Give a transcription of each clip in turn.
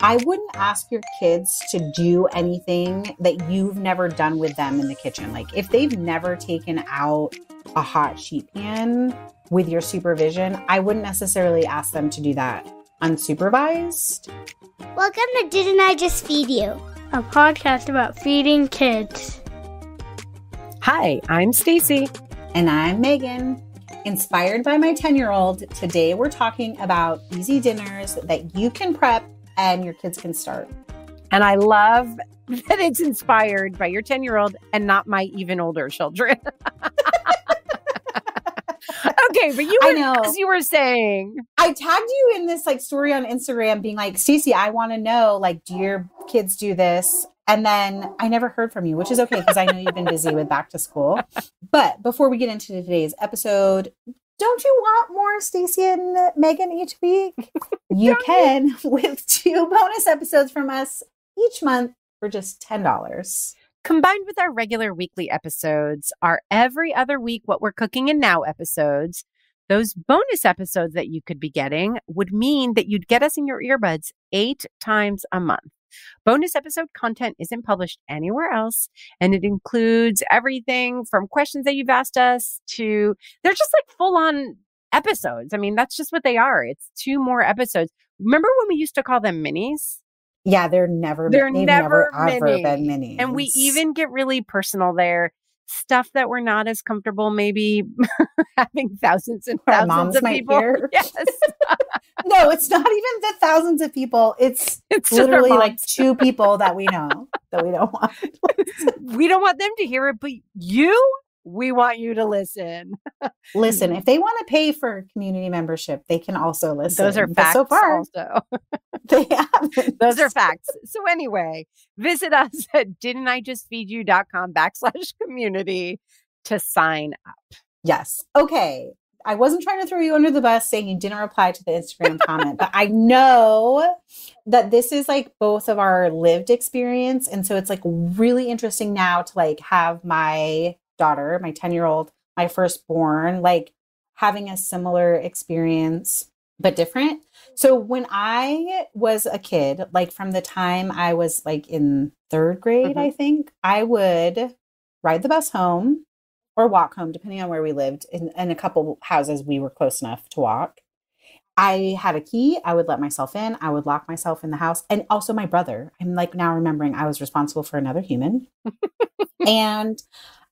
I wouldn't ask your kids to do anything that you've never done with them in the kitchen. Like if they've never taken out a hot sheet pan with your supervision, I wouldn't necessarily ask them to do that unsupervised. Welcome to Didn't I Just Feed You? A podcast about feeding kids. Hi, I'm Stacy. And I'm Megan. Inspired by my 10-year-old, today we're talking about easy dinners that you can prep and your kids can start. And I love that it's inspired by your 10-year-old and not my even older children. Okay, but you were, I know. As you were saying. I tagged you in this story on Instagram being like, Stacey, I want to know, do your kids do this? And then I never heard from you, which is okay because I know you've been busy with back to school. But before we get into today's episode, don't you want more Stacey and Megan each week? You can with 2 bonus episodes from us each month for just $10. Combined with our regular weekly episodes, our every other week What We're Cooking in Now episodes, those bonus episodes that you could be getting would mean that you'd get us in your earbuds 8 times a month. Bonus episode content isn't published anywhere else, and it includes everything from questions that you've asked us to, they're just full on episodes. I mean, that's just what they are. It's 2 more episodes. Remember when we used to call them minis? Yeah, they've never ever been minis. And we even get really personal there. Stuff that we're not as comfortable maybe having thousands and Our thousands moms of might people. Hear. Yes. No, it's not even the thousands of people. It's literally 2 people that we know that we don't want. We don't want them to hear it, but we want you to listen. Listen, if they want to pay for community membership, they can also listen. Those are but facts so far, also. They haven't. Those are facts. So anyway, visit us at didn'tijustfeedyou.com/community to sign up. Yes. Okay. I wasn't trying to throw you under the bus saying you didn't reply to the Instagram comment, but I know that this is both of our lived experience. And so it's really interesting now to have my daughter, my 10-year-old, my firstborn, having a similar experience, but different. So when I was a kid, from the time I was in 3rd grade, I think, I would ride the bus home or walk home, depending on where we lived. In a couple houses, we were close enough to walk. I had a key. I would let myself in. I would lock myself in the house. And also my brother. I'm now remembering I was responsible for another human. And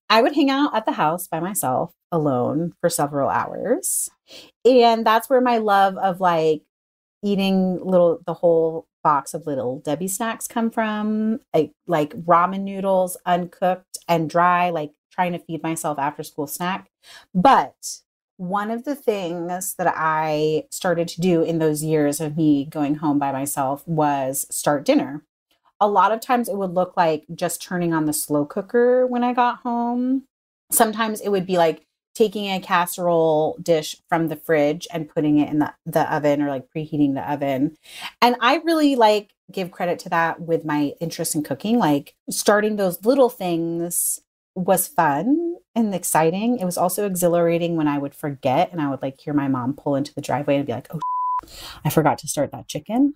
I would hang out at the house by myself alone for several hours. And that's where my love of eating the whole box of Little Debbie snacks come from. Like ramen noodles, uncooked and dry, trying to feed myself after school snack. But one of the things that I started to do in those years of me going home by myself was start dinner. A lot of times it would look like just turning on the slow cooker when I got home. Sometimes it would be taking a casserole dish from the fridge and putting it in the oven or preheating the oven. And I really give credit to that with my interest in cooking. Starting those little things was fun and exciting. It was also exhilarating when I would forget and I would hear my mom pull into the driveway and be like, oh, I forgot to start that chicken.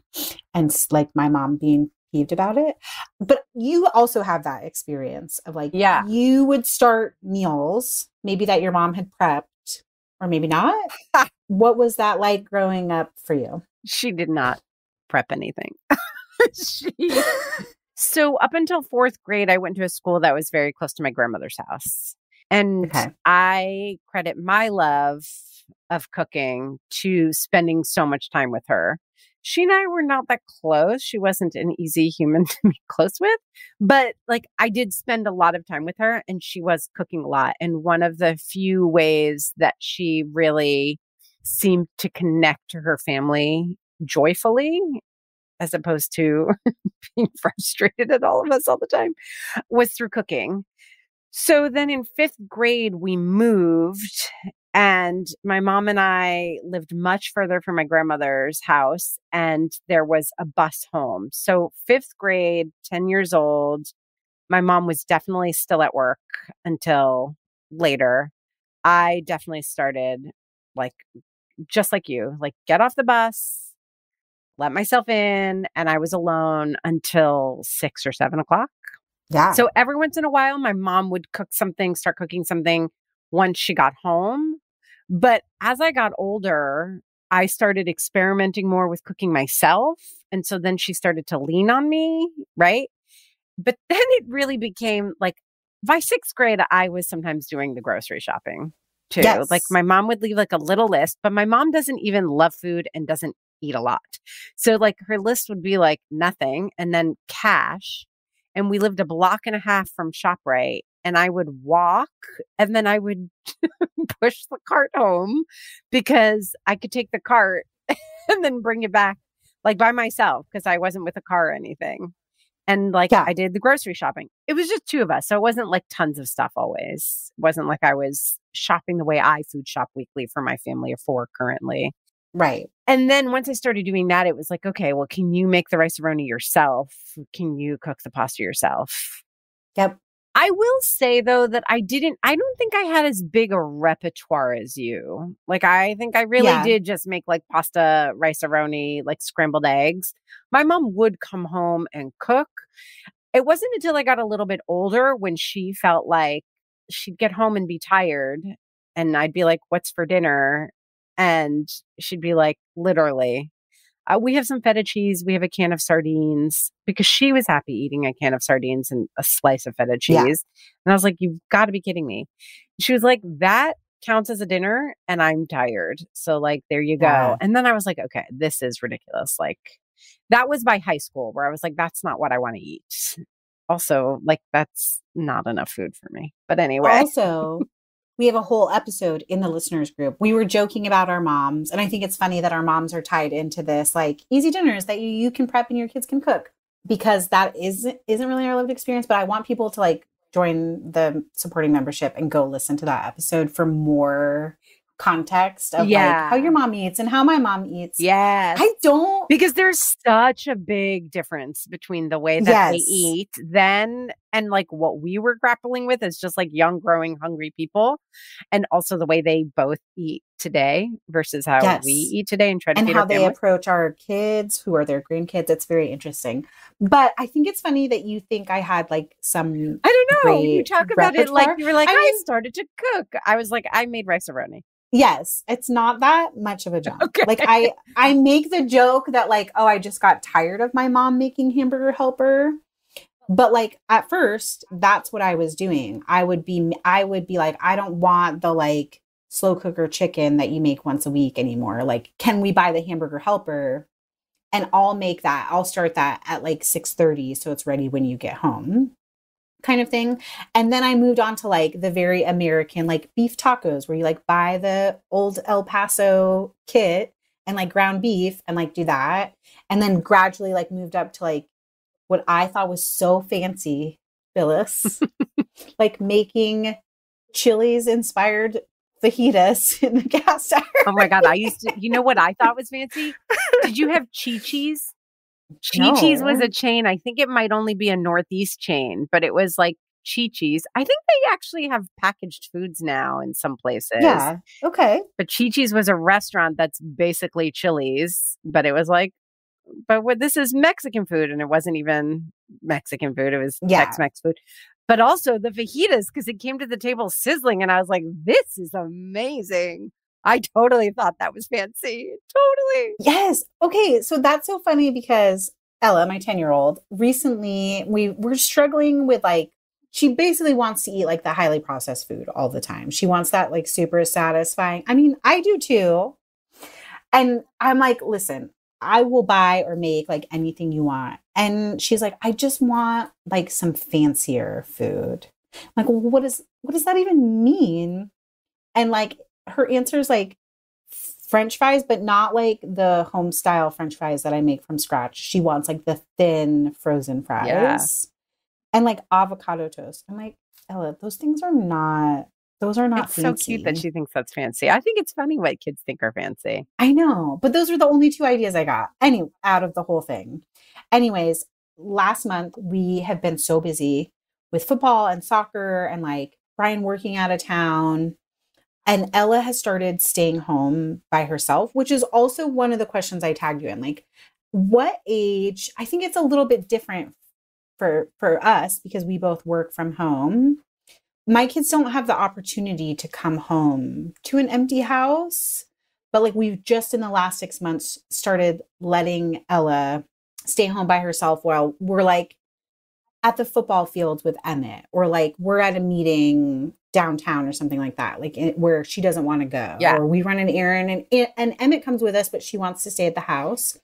And my mom being peeved about it. But you also have that experience of you would start meals, maybe that your mom had prepped or maybe not. What was that like growing up for you? She did not prep anything. So up until 4th grade, I went to a school that was very close to my grandmother's house. And I credit my love of cooking to spending so much time with her. She and I were not that close. She wasn't an easy human to be close with, but I did spend a lot of time with her and she was cooking a lot. And one of the few ways that she really seemed to connect to her family joyfully, as opposed to being frustrated at all of us all the time, was through cooking. So then in 5th grade, we moved and my mom and I lived much further from my grandmother's house and there was a bus home. So 5th grade, 10 years old, my mom was definitely still at work until later. I definitely started just like you, get off the bus, let myself in, and I was alone until 6 or 7 o'clock. Yeah. So every once in a while, my mom would start cooking something once she got home. But as I got older, I started experimenting more with cooking myself. And so then she started to lean on me, right? But then it really became like by 6th grade, I was sometimes doing the grocery shopping too. Yes. Like my mom would leave like a little list, but my mom doesn't even love food and doesn't eat a lot. So like her list would be like nothing and then cash. And we lived a block and a half from ShopRite. And I would walk and then I would push the cart home because I could take the cart and then bring it back like by myself because I wasn't with a car or anything. And like I did the grocery shopping. It was just 2 of us. So it wasn't like tons of stuff always. It wasn't like I was shopping the way I food shop weekly for my family of 4 currently. Right. And then once I started doing that, it was like, okay, well, can you make the rice-a-roni yourself? Can you cook the pasta yourself? Yep. I will say though that I don't think I had as big a repertoire as you. Like I think I really did just make like pasta, rice-a-roni, like scrambled eggs. My mom would come home and cook. It wasn't until I got a little bit older when she felt like she'd get home and be tired and I'd be like, what's for dinner? And she'd be like, literally, we have some feta cheese. We have a can of sardines because she was happy eating a can of sardines and a slice of feta cheese. Yeah. And I was like, you've got to be kidding me. She was like, that counts as a dinner and I'm tired. So like, there you go. Yeah. And then I was like, okay, this is ridiculous. Like that was by high school where I was like, that's not what I want to eat. Also, like, that's not enough food for me. But anyway. Also, we have a whole episode in the listeners group. We were joking about our moms. And I think it's funny that our moms are tied into this, like easy dinners that you can prep and your kids can cook, because that isn't really our lived experience. But I want people to like join the supporting membership and go listen to that episode for more context of like how your mom eats and how my mom eats. Yes. I don't. Because there's such a big difference between the way that they eat then and like what we were grappling with as just like young, growing, hungry people. And also the way they both eat today versus how we eat today and try to feed how our they family. approach our kids who are their grandkids. It's very interesting. But I think it's funny that you think I had like some I don't know. You talk about repertoire. It like you were like, I started to cook. I was like, I made rice-a-roni. Yes, it's not that much of a jump. Okay. Like I make the joke that like, oh, I just got tired of my mom making hamburger helper. But like at first, that's what I was doing. I would be like, I don't want the like slow cooker chicken that you make once a week anymore. Like, can we buy the hamburger helper? And I'll make that. I'll start that at like 6:30 so it's ready when you get home. Kind of thing. And then I moved on to like the very American like beef tacos where you like buy the old El Paso kit and like ground beef and like do that. And then gradually like moved up to like what I thought was so fancy, Phyllis, like making Chili's inspired fajitas in the gas iron. Oh my God. I used to, you know what I thought was fancy? Did you have Chi-Chi's? Chi-Chi's was a chain. I think it might only be a Northeast chain, but it was like Chi-Chi's. I think they actually have packaged foods now in some places. Yeah. Okay. But Chi-Chi's was a restaurant that's basically Chili's, but it was like, this is Mexican food. And it wasn't even Mexican food. It was Tex-Mex food. But also the fajitas, because it came to the table sizzling. And I was like, this is amazing. I totally thought that was fancy. Totally. Yes. Okay. So that's so funny because Ella, my 10-year-old, recently we were struggling with like, she basically wants to eat like the highly processed food all the time. She wants that like super satisfying. I mean, I do too. And I'm like, listen, I will buy or make like anything you want. And she's like, I just want like some fancier food. I'm like, well, what does that even mean? And like, her answer is like French fries, but not like the home style French fries that I make from scratch. She wants like the thin frozen fries and like avocado toast. I'm like, Ella, those are not it's fancy. So cute that she thinks that's fancy. I think it's funny what kids think are fancy. I know, but those are the only 2 ideas I got out of the whole thing. Anyways, last month we have been so busy with football and soccer and like Brian working out of town. And Ella has started staying home by herself, which is also one of the questions I tagged you in. Like, what age, I think it's a little bit different for us because we both work from home. My kids don't have the opportunity to come home to an empty house, but like we've just in the last 6 months started letting Ella stay home by herself while we're like at the football fields with Emmett, or like we're at a meeting downtown or something like that, like where she doesn't want to go, or we run an errand and Emmett comes with us, but she wants to stay at the house.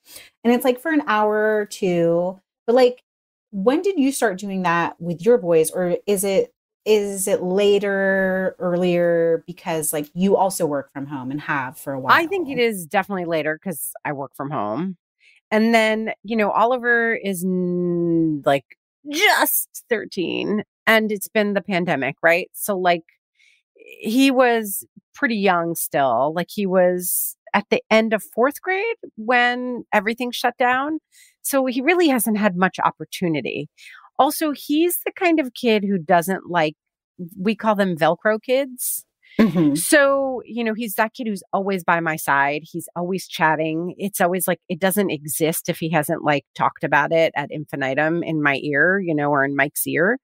And it's like for an hour or two. But like, when did you start doing that with your boys? Or is it later, earlier, because like you also work from home and have for a while? I think it is definitely later because I work from home. And then, Oliver is like just 13 and it's been the pandemic, right? So like he was pretty young still. Like he was at the end of 4th grade when everything shut down. So he really hasn't had much opportunity. Also, he's the kind of kid who doesn't like, we call them Velcro kids. Mm-hmm. So, he's that kid who's always by my side. He's always chatting. It's always like, it doesn't exist if he hasn't like talked about it ad infinitum in my ear, or in Mike's ear.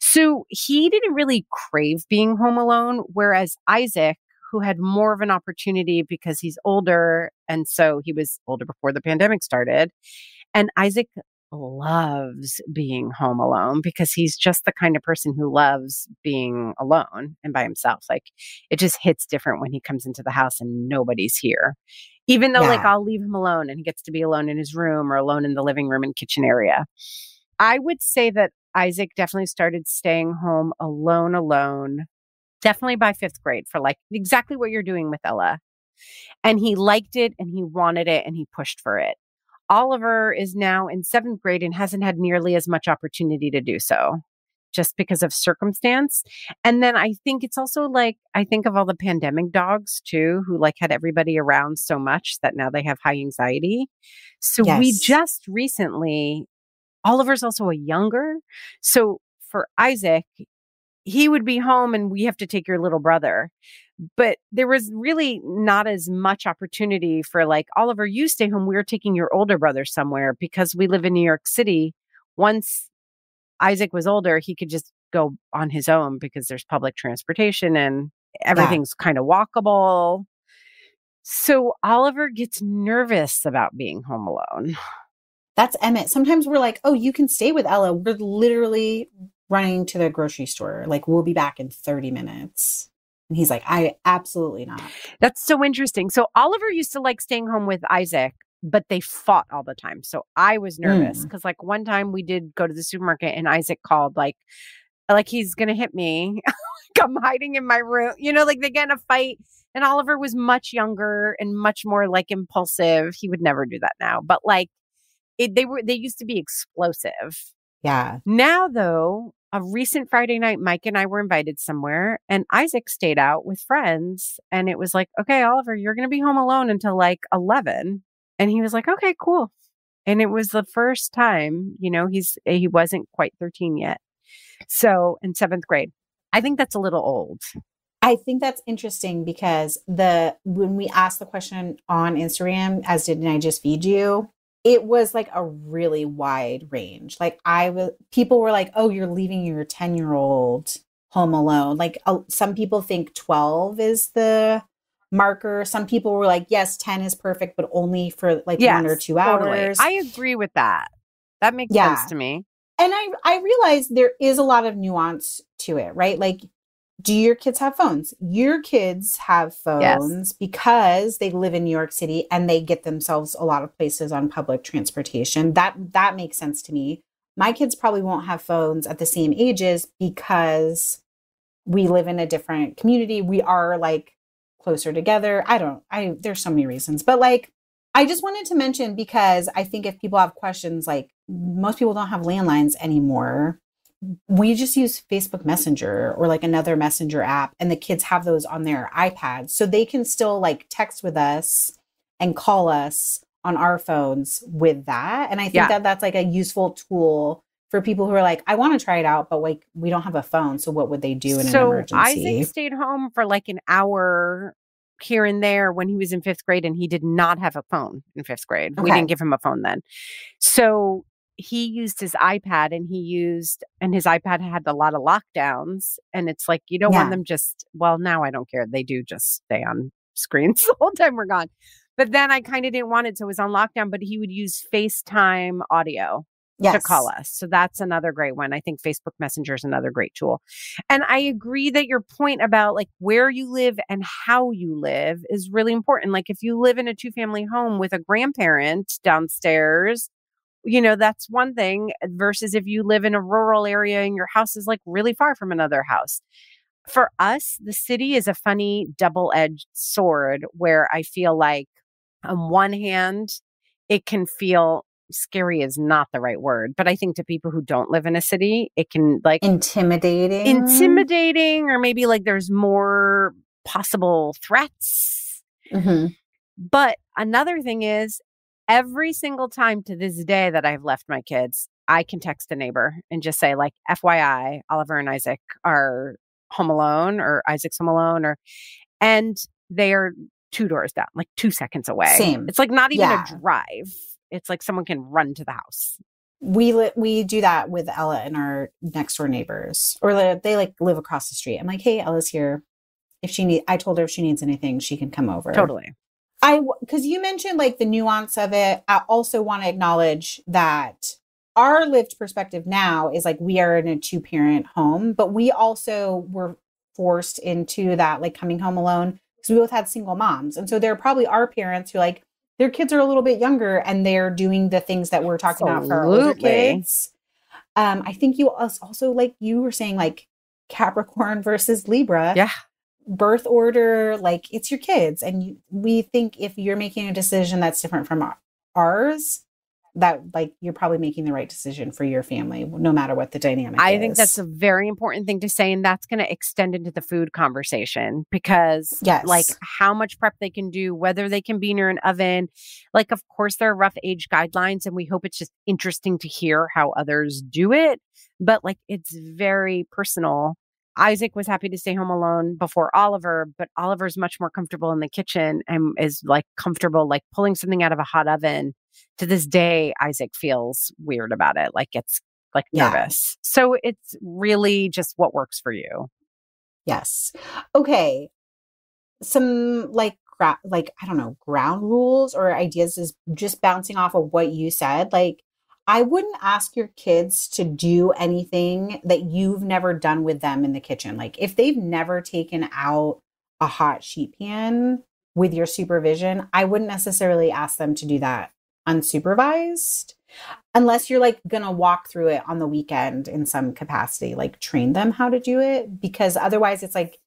So he didn't really crave being home alone. Whereas Isaac, who had more of an opportunity because he's older. And so he was older before the pandemic started. And Isaac loves being home alone because he's just the kind of person who loves being alone and by himself. Like it just hits different when he comes into the house and nobody's here. Even though like I'll leave him alone and he gets to be alone in his room or alone in the living room and kitchen area. I would say that Isaac definitely started staying home alone, definitely by 5th grade for like exactly what you're doing with Ella. And he liked it and he wanted it and he pushed for it. Oliver is now in 7th grade and hasn't had nearly as much opportunity to do so just because of circumstance. And then I think it's also like, I think of all the pandemic dogs too, who like had everybody around so much that now they have high anxiety. So we just recently, Oliver's also a younger. So for Isaac, he would be home and we have to take your little brother. But there was really not as much opportunity for like, Oliver, you stay home. We're taking your older brother somewhere because we live in New York City. Once Isaac was older, he could just go on his own because there's public transportation and everything's kind of walkable. So Oliver gets nervous about being home alone. That's Emmett. Sometimes we're like, oh, you can stay with Ella. We're literally running to the grocery store. Like, we'll be back in 30 minutes. And he's like, I absolutely not. That's so interesting. So Oliver used to like staying home with Isaac, but they fought all the time. So I was nervous because like one time we did go to the supermarket and Isaac called like he's going to hit me. I'm hiding in my room. Like they get in a fight. And Oliver was much younger and much more like impulsive. He would never do that now. But like they used to be explosive. Yeah. Now though, a recent Friday night, Mike and I were invited somewhere and Isaac stayed out with friends. And it was like, okay, Oliver, you're going to be home alone until like 11. And he was like, okay, cool. And it was the first time, he wasn't quite 13 yet. So in 7th grade, I think that's a little old. I think that's interesting because when we asked the question on Instagram, as didn't I just feed you? It was like a really wide range. Like people were like, oh, you're leaving your 10-year-old home alone. Like some people think 12 is the marker. Some people were like, yes, 10 is perfect, but only for like 1 or 2 hours. I agree with that. That makes sense to me. And I realize there is a lot of nuance to it, right? Like, do your kids have phones? Your kids have phones because they live in New York City and they get themselves a lot of places on public transportation. That makes sense to me. My kids probably won't have phones at the same ages because we live in a different community. We are like closer together. There's so many reasons, but like, I just wanted to mention because I think if people have questions, like most people don't have landlines anymore. We just use Facebook Messenger or like another messenger app, and the kids have those on their iPads. So they can still like text with us and call us on our phones with that. And I think that that's like a useful tool for people who are like, I want to try it out, but like we don't have a phone. So what would they do in an emergency? Isaac stayed home for like an hour here and there when he was in 5th grade, and he did not have a phone in 5th grade. We Okay. didn't give him a phone then. So he used his iPad, and his iPad had a lot of lockdowns. And it's like, you don't want them now I don't care. They do just stay on screens the whole time we're gone. But then I kind of didn't want it. So it was on lockdown, but he would use FaceTime audio to call us. So that's another great one. I think Facebook Messenger is another great tool. And I agree that your point about like where you live and how you live is really important. Like if you live in a 2-family home with a grandparent downstairs, that's one thing versus if you live in a rural area and your house is like really far from another house. For us, the city is a funny double-edged sword where I feel like on one hand, it can feel scary is not the right word, but I think to people who don't live in a city, it can like intimidating, or maybe like there's more possible threats. Mm-hmm. But another thing is every single time to this day that I've left my kids, I can text a neighbor and just say like, FYI, Oliver and Isaac are home alone, or Isaac's home alone, and they are 2 doors down, like 2 seconds away. Same. It's like not even a drive. It's like someone can run to the house. We do that with Ella and our next door neighbors, or they like live across the street. I'm like, hey, Ella's here. I told her if she needs anything, she can come over. Totally. Because you mentioned like the nuance of it. I also want to acknowledge that our lived perspective now is like we are in a 2-parent home, but we also were forced into that, like coming home alone, because we both had single moms. And so there probably are parents who like their kids are a little bit younger and they're doing the things that we're talking about for our older kids. I think you also, like you were saying, like Capricorn versus Libra. Yeah. Birth order, like it's your kids. And we think if you're making a decision that's different from ours, that like you're probably making the right decision for your family, no matter what the dynamic is. I think that's a very important thing to say. And that's going to extend into the food conversation because like how much prep they can do, whether they can be near an oven. Like, of course, there are rough age guidelines and we hope it's just interesting to hear how others do it. But like, it's very personal. Isaac was happy to stay home alone before Oliver, but Oliver's much more comfortable in the kitchen and is like comfortable, like pulling something out of a hot oven. To this day, Isaac feels weird about it. Like it's like nervous. So it's really just what works for you. Yes. Okay. Some like, I don't know, ground rules or ideas is just bouncing off of what you said. Like, I wouldn't ask your kids to do anything that you've never done with them in the kitchen. Like if they've never taken out a hot sheet pan with your supervision, I wouldn't necessarily ask them to do that unsupervised unless you're like going to walk through it on the weekend in some capacity, like train them how to do it, because otherwise it's like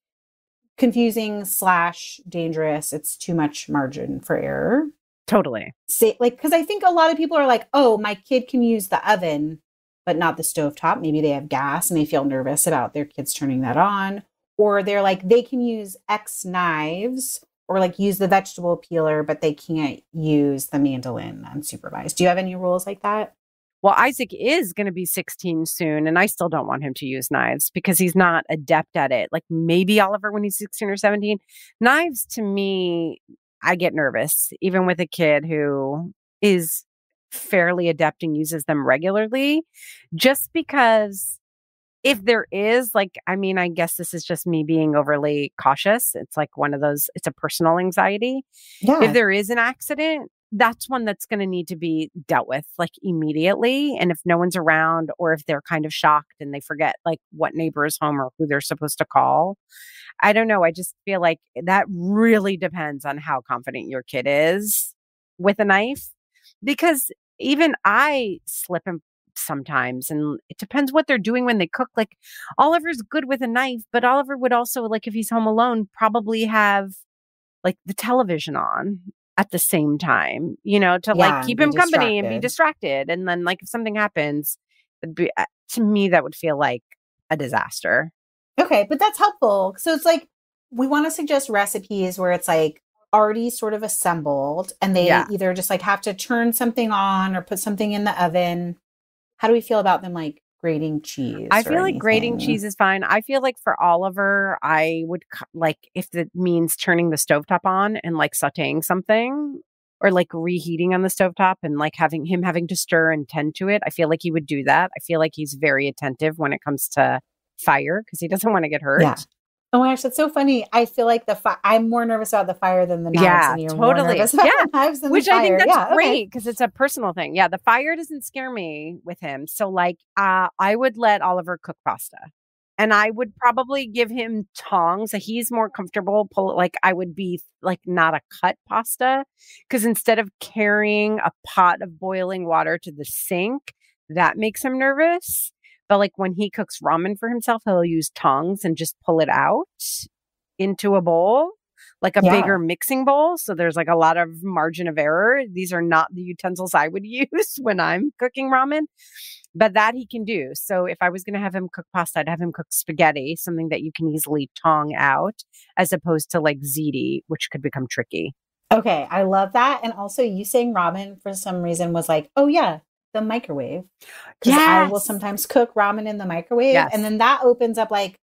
confusing / dangerous. It's too much margin for error. Totally. Because I think a lot of people are like, oh, my kid can use the oven, but not the stovetop. Maybe they have gas and they feel nervous about their kids turning that on. Or they're like, they can use X knives or like use the vegetable peeler, but they can't use the mandolin unsupervised. Do you have any rules like that? Well, Isaac is going to be 16 soon, and I still don't want him to use knives because he's not adept at it. Like maybe Oliver when he's 16 or 17. Knives to me, I get nervous, even with a kid who is fairly adept and uses them regularly, just because if there is like, I mean, I guess this is just me being overly cautious. It's like one of those, it's a personal anxiety. Yeah. If there is an accident, that's one that's going to need to be dealt with like immediately. And if no one's around or if they're kind of shocked and they forget like what neighbor is home or who they're supposed to call, I don't know. I just feel like that really depends on how confident your kid is with a knife, because even I slip and sometimes, and it depends what they're doing when they cook. Like Oliver's good with a knife, but Oliver would also, like if he's home alone, probably have like the television on at the same time, you know, to like keep him company and be distracted. And then like if something happens, to me, that would feel like a disaster. Okay, but that's helpful. So it's like, we want to suggest recipes where it's like already sort of assembled and they either just like have to turn something on or put something in the oven. How do we feel about them like grating cheese? I feel or like grating anything? cheese is fine. I feel like for Oliver, I would like if it means turning the stovetop on and like sauteing something or like reheating on the stovetop and like having to stir and tend to it. I feel like he would do that. I feel like he's very attentive when it comes to fire because he doesn't want to get hurt. Yeah. Oh my gosh, that's so funny. I feel like I'm more nervous about the fire than the knives. Yeah, and you're totally. More nervous about the knives than Which the fire. I think that's yeah, great because it's a personal thing. Yeah, the fire doesn't scare me with him. So like, I would let Oliver cook pasta, and I would probably give him tongs. So he's more comfortable. I would be like not a cut pasta because instead of carrying a pot of boiling water to the sink, that makes him nervous. But like when he cooks ramen for himself, he'll use tongs and just pull it out into a bowl, like a bigger mixing bowl. So there's like a lot of margin of error. These are not the utensils I would use when I'm cooking ramen, but that he can do. So if I was going to have him cook pasta, I'd have him cook spaghetti, something that you can easily tong out, as opposed to like ziti, which could become tricky. Okay, I love that. And also you saying ramen for some reason was like, oh yeah, the microwave. Because I will sometimes cook ramen in the microwave. And then that opens up like,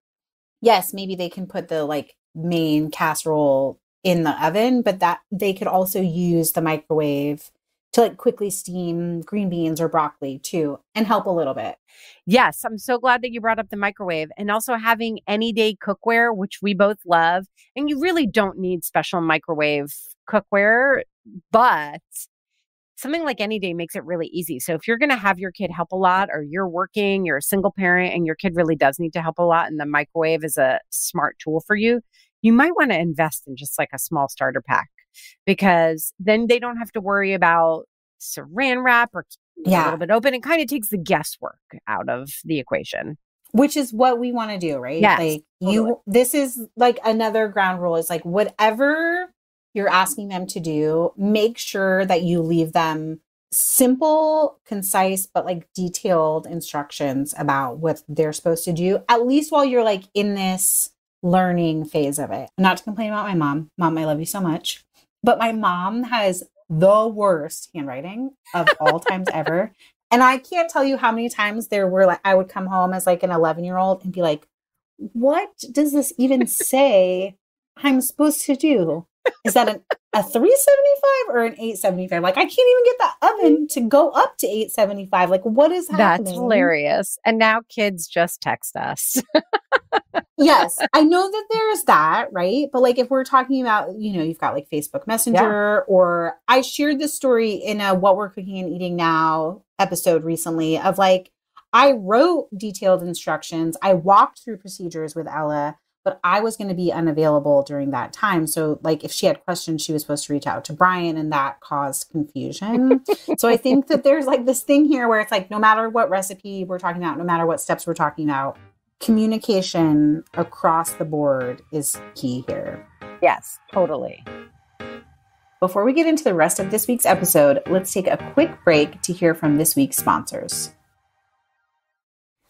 yes, maybe they can put the like main casserole in the oven, but that they could also use the microwave to like quickly steam green beans or broccoli too and help a little bit. Yes, I'm so glad that you brought up the microwave and also having any day cookware, which we both love. And you really don't need special microwave cookware, but something like Any Day makes it really easy. So if you're going to have your kid help a lot or you're working, you're a single parent and your kid really does need to help a lot and the microwave is a smart tool for you, you might want to invest in just like a small starter pack because then they don't have to worry about saran wrap or keeping it a little bit open. It kind of takes the guesswork out of the equation. Which is what we want to do, right? Yes, like totally. this is like another ground rule is like whatever you're asking them to do, make sure that you leave them simple, concise, but like detailed instructions about what they're supposed to do, at least while you're like in this learning phase of it. Not to complain about my mom. Mom, I love you so much. But my mom has the worst handwriting of all times ever. And I can't tell you how many times there were like, I would come home as like an 11-year-old and be like, what does this even say I'm supposed to do? Is that a 375 or an 875? Like, I can't even get the oven to go up to 875. Like, what is happening? That's hilarious. And now kids just text us. Yes, I know that there's that, right? But like, if we're talking about, you've got like Facebook Messenger, or I shared this story in a What We're Cooking and Eating Now episode recently of like, I wrote detailed instructions. I walked through procedures with Ella, but I was going to be unavailable during that time. So like if she had questions, she was supposed to reach out to Brian and that caused confusion. So I think that there's like this thing here where it's like, no matter what recipe we're talking about, no matter what steps we're talking about, communication across the board is key here. Yes, totally. Before we get into the rest of this week's episode, let's take a quick break to hear from this week's sponsors.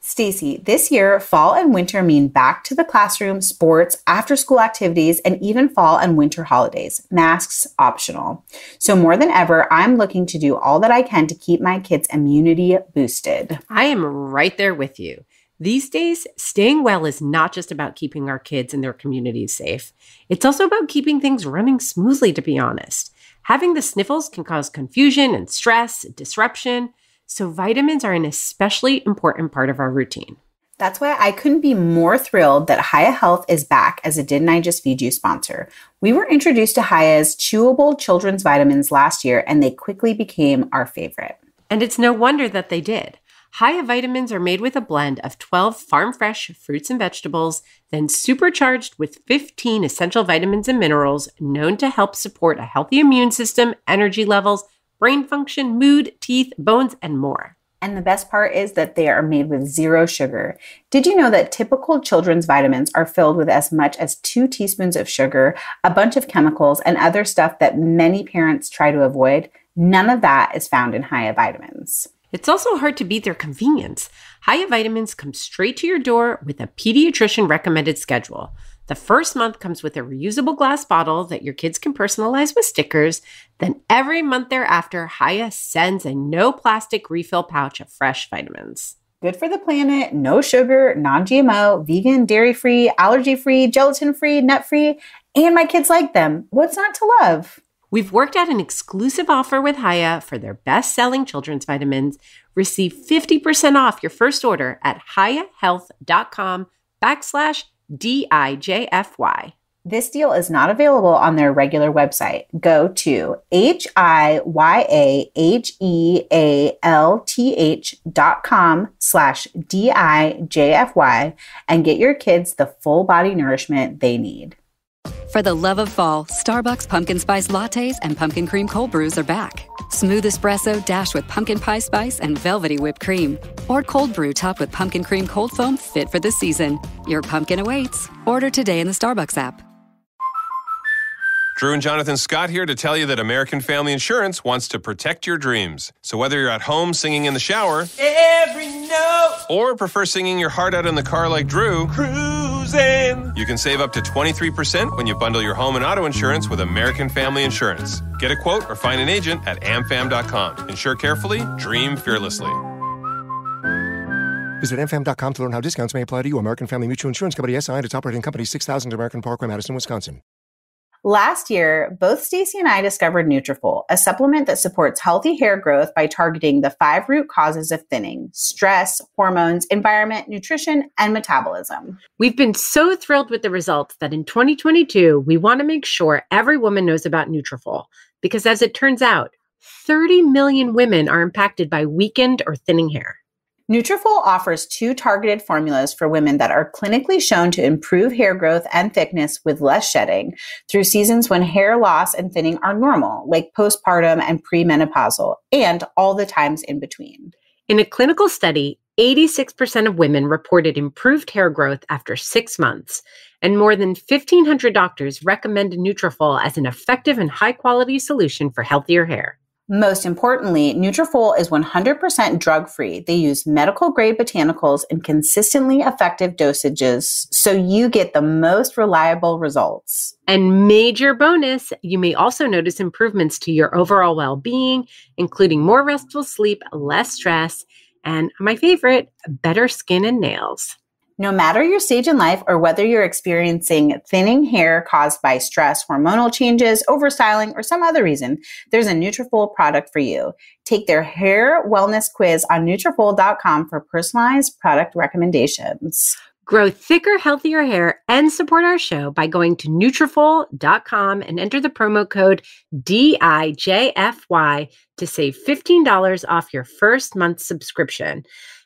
Stacy, this year, fall and winter mean back to the classroom, sports, after-school activities, and even fall and winter holidays. Masks optional. So more than ever, I'm looking to do all that I can to keep my kids' immunity boosted. I am right there with you. These days, staying well is not just about keeping our kids and their communities safe. It's also about keeping things running smoothly, to be honest. Having the sniffles can cause confusion and stress, disruption. So vitamins are an especially important part of our routine. That's why I couldn't be more thrilled that Hiya Health is back as a Didn't I Just Feed You sponsor. We were introduced to Hiya's chewable children's vitamins last year, and they quickly became our favorite. And it's no wonder that they did. Hiya vitamins are made with a blend of 12 farm-fresh fruits and vegetables, then supercharged with 15 essential vitamins and minerals known to help support a healthy immune system, energy levels, brain function, mood, teeth, bones, and more. And the best part is that they are made with zero sugar. Did you know that typical children's vitamins are filled with as much as 2 teaspoons of sugar, a bunch of chemicals, and other stuff that many parents try to avoid? None of that is found in Hiya vitamins. It's also hard to beat their convenience. Hiya vitamins come straight to your door with a pediatrician recommended schedule. The first month comes with a reusable glass bottle that your kids can personalize with stickers. Then every month thereafter, Hiya sends a no plastic refill pouch of fresh vitamins. Good for the planet, no sugar, non-GMO, vegan, dairy-free, allergy-free, gelatin-free, nut-free, and my kids like them. What's not to love? We've worked out an exclusive offer with Hiya for their best-selling children's vitamins. Receive 50% off your first order at hiyahealth.com/DIJFY. This deal is not available on their regular website. Go to hiyahealth.com/DIJFY and get your kids the full body nourishment they need. For the love of fall, Starbucks pumpkin spice lattes and pumpkin cream cold brews are back. Smooth espresso dashed with pumpkin pie spice and velvety whipped cream. Or cold brew topped with pumpkin cream cold foam fit for the season. Your pumpkin awaits. Order today in the Starbucks app. Drew and Jonathan Scott here to tell you that American Family Insurance wants to protect your dreams. So whether you're at home singing in the shower, every note, or prefer singing your heart out in the car like Drew, cruising, you can save up to 23% when you bundle your home and auto insurance with American Family Insurance. Get a quote or find an agent at amfam.com. Insure carefully, dream fearlessly. Visit amfam.com to learn how discounts may apply to you. American Family Mutual Insurance Company, SI, and its operating company, 6000 American Parkway, Madison, Wisconsin. Last year, both Stacy and I discovered Nutrafol, a supplement that supports healthy hair growth by targeting the 5 root causes of thinning: stress, hormones, environment, nutrition, and metabolism. We've been so thrilled with the results that in 2022, we want to make sure every woman knows about Nutrafol, because as it turns out, 30 million women are impacted by weakened or thinning hair. Nutrafol offers 2 targeted formulas for women that are clinically shown to improve hair growth and thickness with less shedding through seasons when hair loss and thinning are normal, like postpartum and premenopausal, and all the times in between. In a clinical study, 86% of women reported improved hair growth after 6 months, and more than 1,500 doctors recommend Nutrafol as an effective and high-quality solution for healthier hair. Most importantly, Nutrafol is 100% drug-free. They use medical-grade botanicals in consistently effective dosages, so you get the most reliable results. And major bonus, you may also notice improvements to your overall well-being, including more restful sleep, less stress, and my favorite, better skin and nails. No matter your stage in life or whether you're experiencing thinning hair caused by stress, hormonal changes, overstyling, or some other reason, there's a Nutrafol product for you. Take their hair wellness quiz on Nutrafol.com for personalized product recommendations. Grow thicker, healthier hair and support our show by going to Nutrafol.com and enter the promo code DIJFY to save $15 off your first month subscription.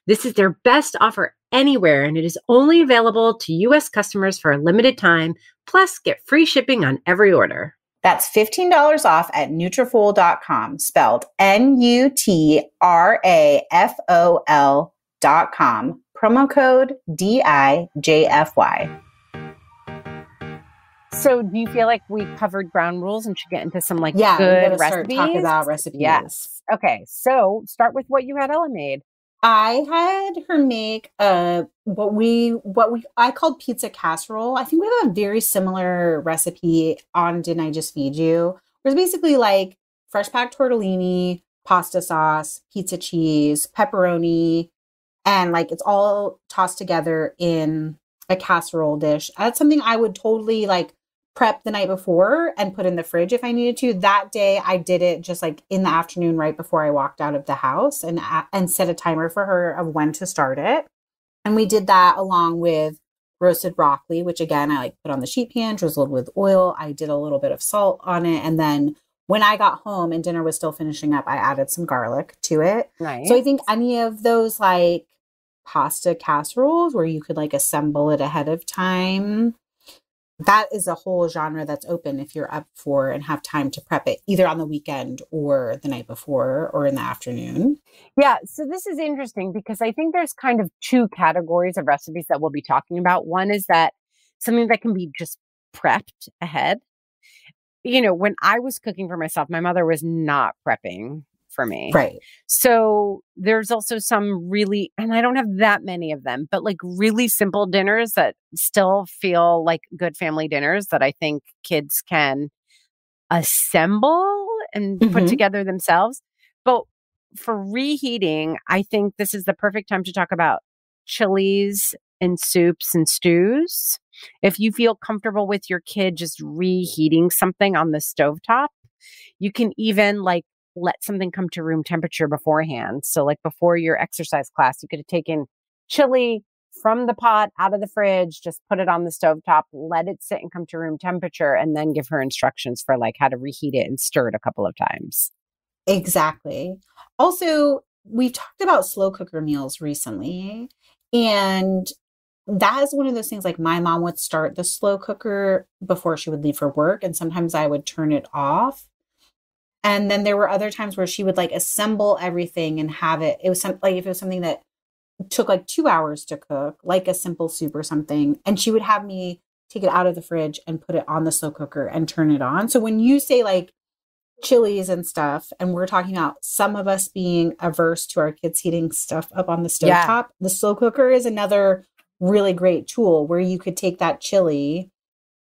This is their best offer anywhere, and it is only available to U.S. customers for a limited time. Plus, get free shipping on every order. That's $15 off at Nutrafol.com, spelled Nutrafol.com. Promo code DIJFY. So do you feel like we covered ground rules and should get into some good start recipes? talking about recipes. Yes. Okay. So start with what you had Ella made. I had her make what I called pizza casserole. I think we have a very similar recipe on Didn't I Just Feed You? It's basically like fresh packed tortellini, pasta sauce, pizza cheese, pepperoni, and it's all tossed together in a casserole dish. That's something I would totally prep the night before and put in the fridge if I needed to. That day I did it just in the afternoon right before I walked out of the house and set a timer for her of when to start it. And we did that along with roasted broccoli, which again, I put on the sheet pan, drizzled with oil. I did a little bit of salt on it. And then when I got home and dinner was still finishing up, I added some garlic to it. Nice. So I think any of those pasta casseroles where you could assemble it ahead of time, that is a whole genre that's open if you're up for and have time to prep it either on the weekend or the night before or in the afternoon. Yeah. So this is interesting because I think there's kind of 2 categories of recipes that we'll be talking about. One is that something that can be just prepped ahead. When I was cooking for myself, my mother was not prepping for me. Right. So there's also some really, and I don't have that many of them, but really simple dinners that still feel like good family dinners that I think kids can assemble and put together themselves. But for reheating, I think this is the perfect time to talk about chilies and soups and stews. If you feel comfortable with your kid just reheating something on the stovetop, you can even like let something come to room temperature beforehand. So like before your exercise class, you could have taken chili from the pot out of the fridge, just put it on the stovetop, let it sit and come to room temperature, and then give her instructions for like how to reheat it and stir it a couple of times. Exactly. Also, we've talked about slow cooker meals recently, and that is one of those things like my mom would start the slow cooker before she would leave for work, and sometimes I would turn it off. And then there were other times where she would like assemble everything and have it. It was like if it was something that took like 2 hours to cook, like a simple soup or something, and she would have me take it out of the fridge and put it on the slow cooker and turn it on. So when you say like chilies and stuff, and we're talking about some of us being averse to our kids heating stuff up on the stovetop, the slow cooker is another really great tool where you could take that chili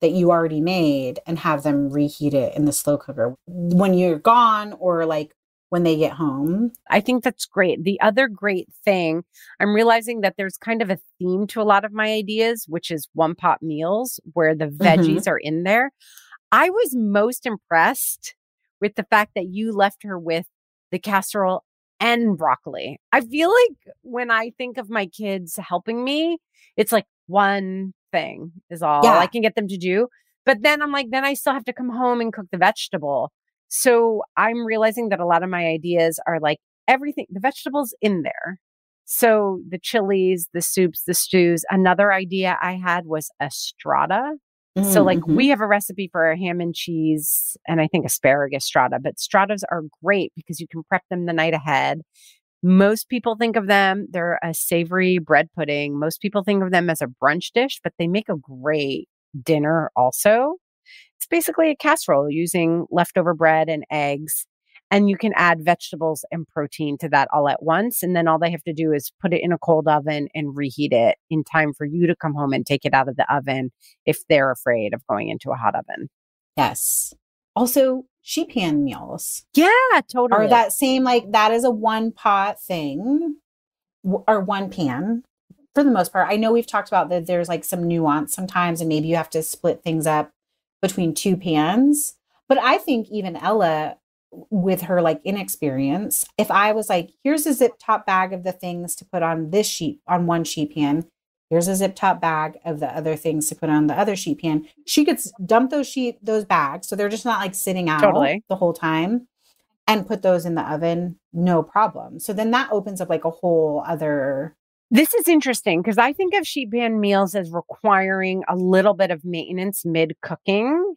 that you already made and have them reheat it in the slow cooker when you're gone or like when they get home. I think that's great. The other great thing, I'm realizing that there's kind of a theme to a lot of my ideas, which is one pot meals where the veggies are in there. I was most impressed with the fact that you left her with the casserole and broccoli. I feel like when I think of my kids helping me, it's like one thing is all I can get them to do. But then I'm like, then I still have to come home and cook the vegetable. So I'm realizing that a lot of my ideas are like everything, the vegetables in there. So the chilies, the soups, the stews. Another idea I had was a strata. So like we have a recipe for a ham and cheese and I think asparagus strata, but stratas are great because you can prep them the night ahead. Most people think of them, they're a savory bread pudding. Most people think of them as a brunch dish, but they make a great dinner also. It's basically a casserole using leftover bread and eggs. And you can add vegetables and protein to that all at once. And then all they have to do is put it in a cold oven and reheat it in time for you to come home and take it out of the oven if they're afraid of going into a hot oven. Yes. Also, sheet pan meals. Yeah, totally. Or that same, like, that is a one pot thing or one pan for the most part. I know we've talked about that there's like some nuance sometimes, and maybe you have to split things up between two pans. But I think even Ella, with her like inexperience, if I was like, here's a zip top bag of the things to put on this sheet, on one sheet pan, here's a zip top bag of the other things to put on the other sheet pan, she could dump those bags. So they're just not like sitting out the whole time, and put those in the oven. No problem. So then that opens up like a whole other. This is interesting because I think of sheet pan meals as requiring a little bit of maintenance mid cooking.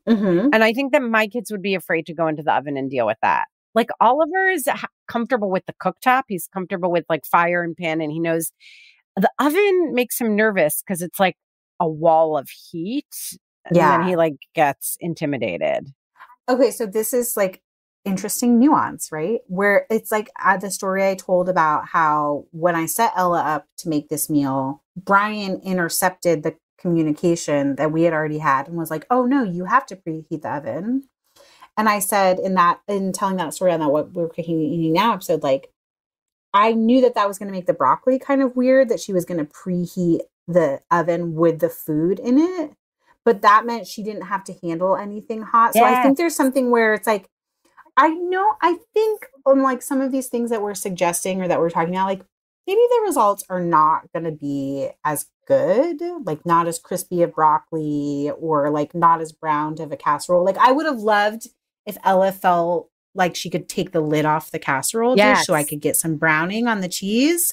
And I think that my kids would be afraid to go into the oven and deal with that. Like Oliver is comfortable with the cooktop. He's comfortable with like fire and pan, and he knows the oven makes him nervous because it's like a wall of heat. And then he like gets intimidated. Okay. So this is like interesting nuance, right? Where it's like the story I told about how when I set Ella up to make this meal, Brian intercepted the communication that we had already had and was like, oh no, you have to preheat the oven. And I said in telling that story on that What We're Cooking and Eating Now episode, like, I knew that was going to make the broccoli kind of weird that she was going to preheat the oven with the food in it. But that meant she didn't have to handle anything hot. So I think there's something where it's like, I think on like some of these things that we're suggesting or that we're talking about, like maybe the results are not going to be as good, like not as crispy of broccoli or like not as browned of a casserole. Like I would have loved if Ella felt like she could take the lid off the casserole dish so I could get some browning on the cheese.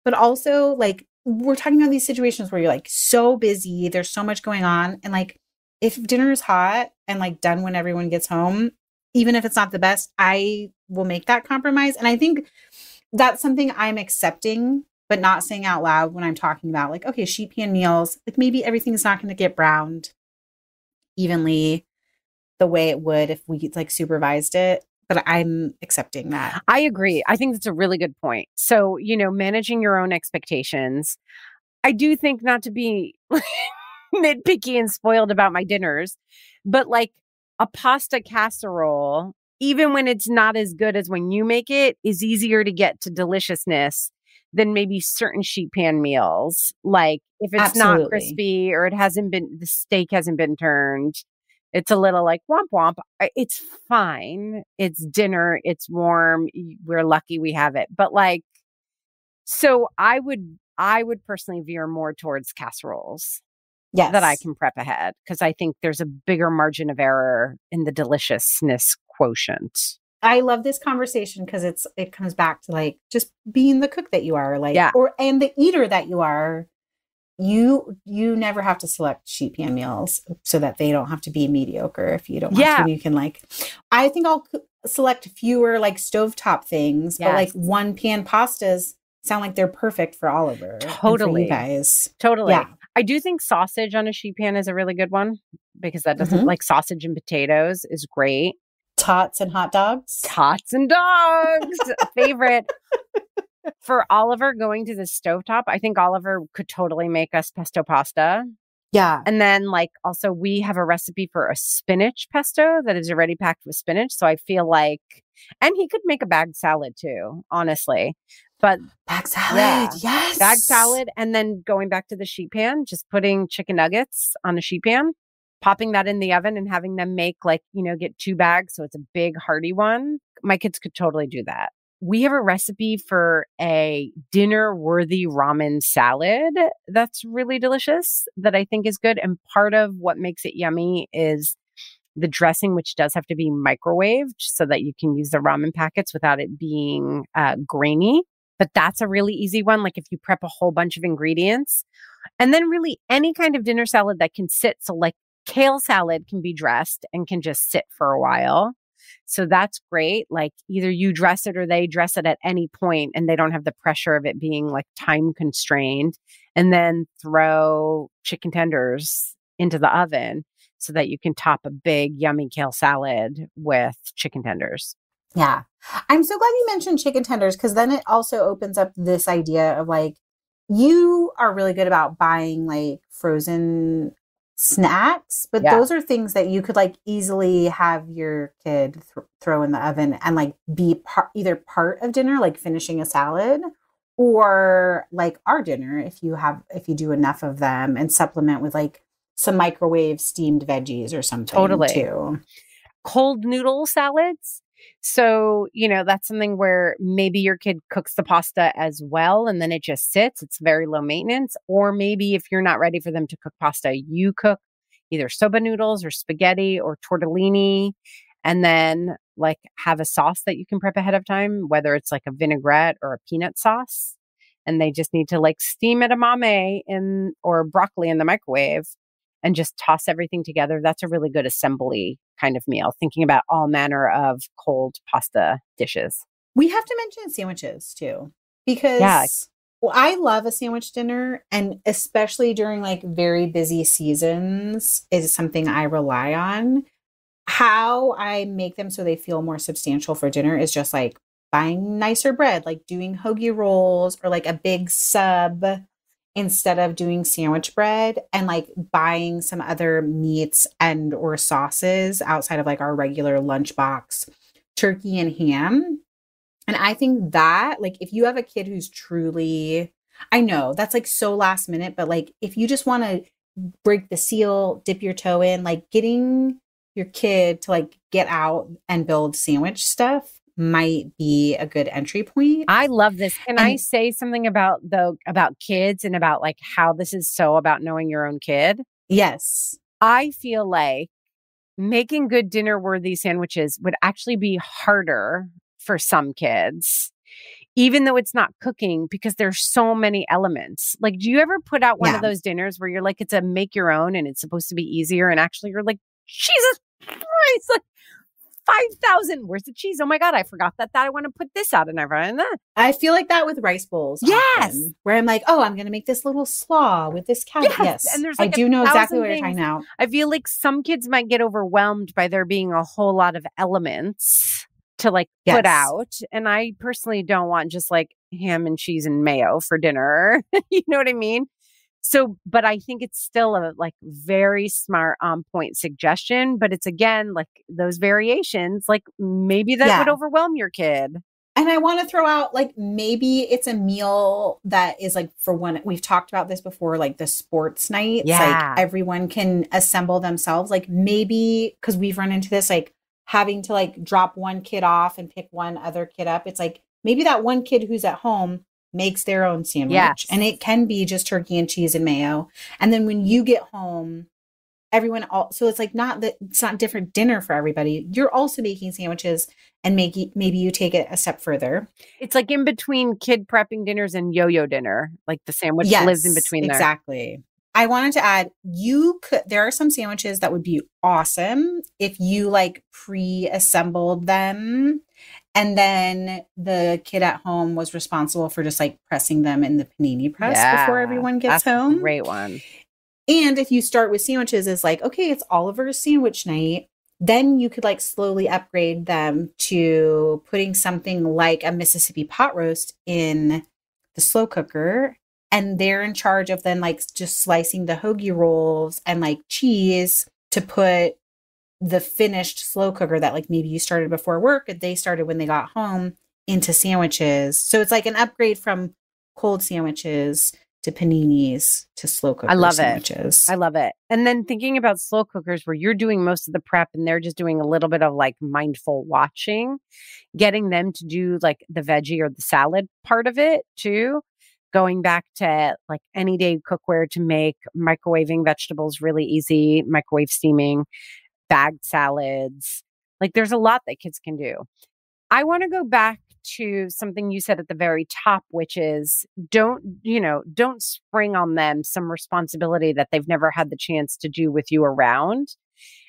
But also like we're talking about these situations where you're like so busy, there's so much going on. And like if dinner is hot and like done when everyone gets home, even if it's not the best, I will make that compromise. And I think that's something I'm accepting, but not saying out loud when I'm talking about like, okay, sheet pan meals, like maybe everything's not going to get browned evenly the way it would if we like supervised it. But I'm accepting that. I agree. I think that's a really good point. So, managing your own expectations. I do think not to be nitpicky and spoiled about my dinners, but like a pasta casserole, even when it's not as good as when you make it, is easier to get to deliciousness than maybe certain sheet pan meals. Like if it's not crispy or the steak hasn't been turned, it's a little like womp womp. It's fine. It's dinner. It's warm. We're lucky we have it. But like, so I would personally veer more towards casseroles. Yes. That I can prep ahead, because I think there's a bigger margin of error in the deliciousness quotient. I love this conversation because it comes back to like just being the cook that you are, like, and the eater that you are. You never have to select sheet pan meals so that they don't have to be mediocre. If you don't want to, you can like, I think I'll select fewer like stovetop things, but like one pan pastas sound like they're perfect for Oliver. Totally. And for you guys. Totally. Yeah. I do think sausage on a sheet pan is a really good one, because that doesn't like sausage and potatoes is great. Tots and hot dogs. Tots and dogs. Favorite. For Oliver going to the stovetop, I think Oliver could totally make us pesto pasta. Yeah. And then like also we have a recipe for a spinach pesto that is already packed with spinach. So I feel like, and he could make a bagged salad too, honestly. But bagged salad, yes. Bagged salad. And then going back to the sheet pan, just putting chicken nuggets on a sheet pan, popping that in the oven and having them make like, get 2 bags. So it's a big hearty one. My kids could totally do that. We have a recipe for a dinner-worthy ramen salad that's really delicious that I think is good. And part of what makes it yummy is the dressing, which does have to be microwaved so that you can use the ramen packets without it being grainy. But that's a really easy one. Like if you prep a whole bunch of ingredients, and then really any kind of dinner salad that can sit. So like kale salad can be dressed and can just sit for a while. So that's great. Like either you dress it or they dress it at any point, and they don't have the pressure of it being like time constrained. And then throw chicken tenders into the oven so that you can top a big yummy kale salad with chicken tenders. Yeah. I'm so glad you mentioned chicken tenders, because then it also opens up this idea of like, you are really good about buying like frozen snacks, but those are things that you could like easily have your kid throw in the oven and like be either part of dinner, like finishing a salad, or like our dinner if you do enough of them, and supplement with like some microwave steamed veggies or something too. Cold noodle salads. So, that's something where maybe your kid cooks the pasta as well, and then it just sits. It's very low maintenance. Or maybe if you're not ready for them to cook pasta, you cook either soba noodles or spaghetti or tortellini, and then like have a sauce that you can prep ahead of time, whether it's like a vinaigrette or a peanut sauce. And they just need to like steam edamame or broccoli in the microwave and just toss everything together. That's a really good assembly kind of meal, thinking about all manner of cold pasta dishes. We have to mention sandwiches too, because I love a sandwich dinner, and especially during like very busy seasons is something I rely on. How I make them so they feel more substantial for dinner is just like buying nicer bread, like doing hoagie rolls or like a big sub instead of doing sandwich bread, and like buying some other meats and or sauces outside of like our regular lunchbox turkey and ham. And I think that like if you have a kid who's truly, I know that's like so last minute, but like if you just want to break the seal, dip your toe in, like getting your kid to like get out and build sandwich stuff might be a good entry point. I love this. Can I say something about kids and about like how this is so about knowing your own kid? Yes. I feel like making good dinner worthy sandwiches would actually be harder for some kids, even though it's not cooking, because there's so many elements. Like, do you ever put out one of those dinners where you're like, it's a make your own and it's supposed to be easier, and actually you're like, Jesus Christ, like 5,000. Where's the cheese? Oh my God, I forgot that I want to put this out and I run that. I feel like that with rice bowls. Yes. Often, where I'm like, oh, I'm going to make this little slaw with this cabbage. Yes. And there's like I do know exactly what you're talking about. I feel like some kids might get overwhelmed by there being a whole lot of elements to like put out. And I personally don't want just like ham and cheese and mayo for dinner. You know what I mean? So, but I think it's still a like very smart on point suggestion, but it's again, like those variations, like maybe that would overwhelm your kid. And I want to throw out, like, maybe it's a meal that is like for one, we've talked about this before, like the sports nights, like everyone can assemble themselves. Like maybe, because we've run into this, like having to like drop one kid off and pick one other kid up. It's like, maybe that one kid who's at home makes their own sandwich. And it can be just turkey and cheese and mayo. And then when you get home, so it's like it's not different dinner for everybody. You're also making sandwiches and maybe you take it a step further. It's like in between kid prepping dinners and yo-yo dinner, like the sandwich lives in between there. Exactly. I wanted to add, there are some sandwiches that would be awesome if you like pre-assembled them and then the kid at home was responsible for just like pressing them in the panini press before everyone gets home. A great one. And if you start with sandwiches as like, okay, it's Oliver's sandwich night, then you could like slowly upgrade them to putting something like a Mississippi pot roast in the slow cooker. And they're in charge of then like just slicing the hoagie rolls and like cheese to put the finished slow cooker that like maybe you started before work and they started when they got home into sandwiches. So it's like an upgrade from cold sandwiches to paninis to slow cooker sandwiches. I love it. And then thinking about slow cookers where you're doing most of the prep and they're just doing a little bit of like mindful watching, getting them to do like the veggie or the salad part of it too. Going back to like any day cookware to make microwaving vegetables really easy, microwave steaming, bagged salads. Like there's a lot that kids can do. I want to go back to something you said at the very top, which is don't spring on them some responsibility that they've never had the chance to do with you around.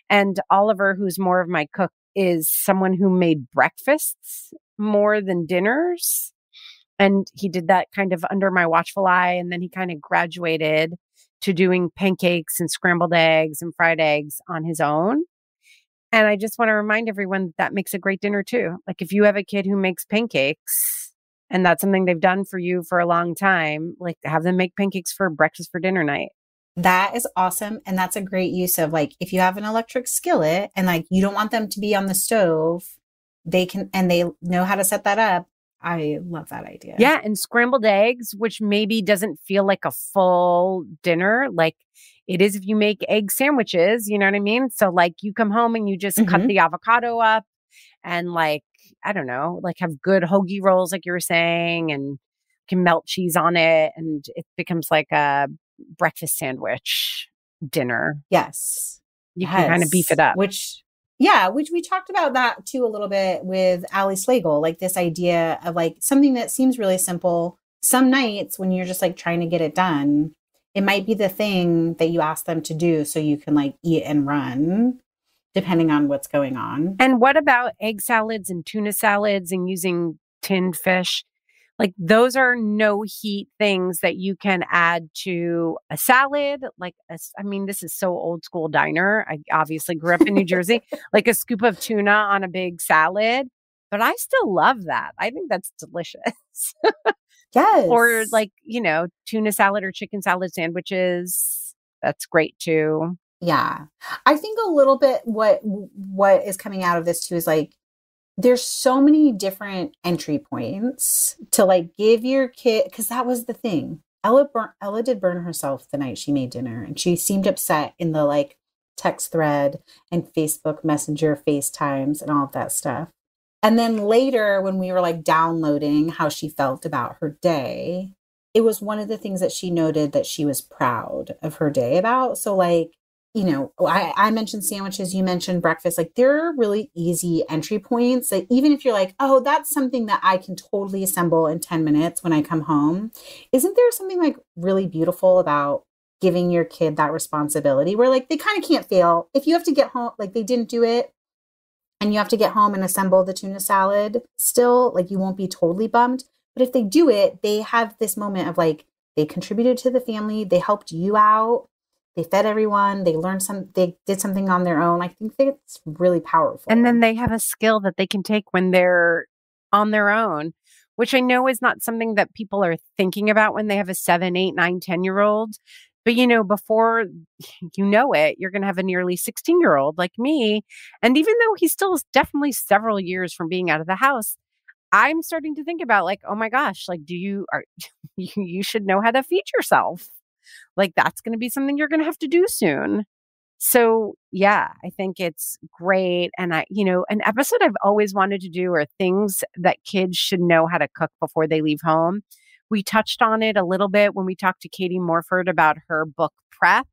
And Oliver, who's more of my cook, is someone who made breakfasts more than dinners. And he did that kind of under my watchful eye. And then he kind of graduated to doing pancakes and scrambled eggs and fried eggs on his own. And I just want to remind everyone that makes a great dinner too. Like if you have a kid who makes pancakes and that's something they've done for you for a long time, like have them make pancakes for breakfast for dinner night. That is awesome. And that's a great use of like, if you have an electric skillet and like, you don't want them to be on the stove, they can, and they know how to set that up. I love that idea. Yeah. And scrambled eggs, which maybe doesn't feel like a full dinner. Like it is if you make egg sandwiches, you know what I mean? So like you come home and you just cut the avocado up and like, I don't know, like have good hoagie rolls, like you were saying, and can melt cheese on it. And it becomes like a breakfast sandwich dinner. Yes. You can kind of beef it up. Which we talked about that too a little bit with Ali Slagle, like this idea of like something that seems really simple. Some nights when you're just like trying to get it done, it might be the thing that you ask them to do so you can like eat and run, depending on what's going on. And what about egg salads and tuna salads and using tinned fish? Like those are no heat things that you can add to a salad. Like, I mean, this is so old school diner. I obviously grew up in New Jersey, like a scoop of tuna on a big salad, but I still love that. I think that's delicious. Yes. Or like, tuna salad or chicken salad sandwiches. That's great too. Yeah. I think a little bit what is coming out of this too is like, there's so many different entry points to like give your kid, because that was the thing. Ella did burn herself the night she made dinner, and she seemed upset in the like text thread and Facebook Messenger FaceTimes and all of that stuff. And then later when we were like downloading how she felt about her day, it was one of the things that she noted that she was proud of her day about. So like, I mentioned sandwiches, you mentioned breakfast, like there are really easy entry points that even if you're like, oh, that's something that I can totally assemble in 10 minutes when I come home. Isn't there something like really beautiful about giving your kid that responsibility where like they kind of can't fail? If you have to get home, like they didn't do it and you have to get home and assemble the tuna salad still, like you won't be totally bummed. But if they do it, they have this moment of like, they contributed to the family, they helped you out. They fed everyone. They learned they did something on their own. I think it's really powerful. And then they have a skill that they can take when they're on their own, which I know is not something that people are thinking about when they have a 7, 8, 9, 10-year-old. But, before you know it, you're going to have a nearly 16-year-old like me. And even though he still is definitely several years from being out of the house, I'm starting to think about like, oh my gosh, like, you should know how to feed yourself. Like, that's going to be something you're going to have to do soon. So yeah, I think it's great. And an episode I've always wanted to do are things that kids should know how to cook before they leave home. We touched on it a little bit when we talked to Katie Morford about her book Prep.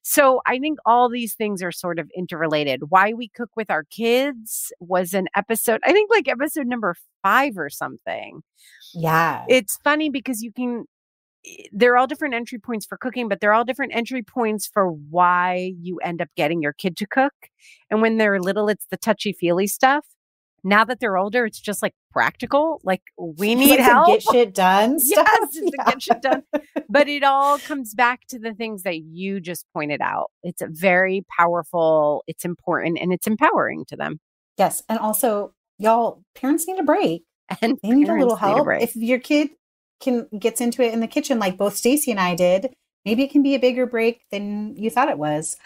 So I think all these things are sort of interrelated. Why we cook with our kids was an episode, I think like episode number 5 or something. Yeah. It's funny because they're all different entry points for cooking, but they're all different entry points for why you end up getting your kid to cook. And when they're little, it's the touchy-feely stuff. Now that they're older, it's just like practical. Like, we need help. To get shit done. Yes, to get shit done. But it all comes back to the things that you just pointed out. It's very powerful, it's important, and it's empowering to them. Yes. And also, y'all, parents need a break. And they need a little help. If your kid gets into it in the kitchen, like both Stacy and I did, maybe it can be a bigger break than you thought it was.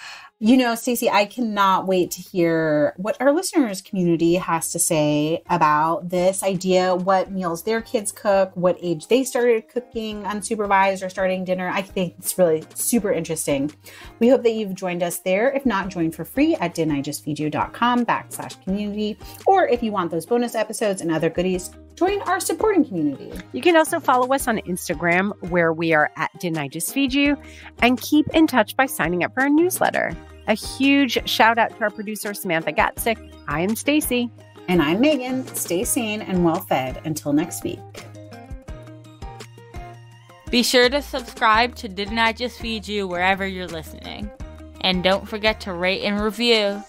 Stacy, I cannot wait to hear what our listeners community has to say about this idea, what meals their kids cook, what age they started cooking unsupervised or starting dinner. I think it's really super interesting. We hope that you've joined us there. If not, join for free at didn'tijustfeedyou.com/community. Or if you want those bonus episodes and other goodies, join our supporting community. You can also follow us on Instagram, where we are at Didn't I Just Feed You, and keep in touch by signing up for our newsletter. A huge shout out to our producer, Samantha Gatzik. I am Stacy. And I'm Megan. Stay sane and well fed until next week. Be sure to subscribe to Didn't I Just Feed You wherever you're listening. And don't forget to rate and review.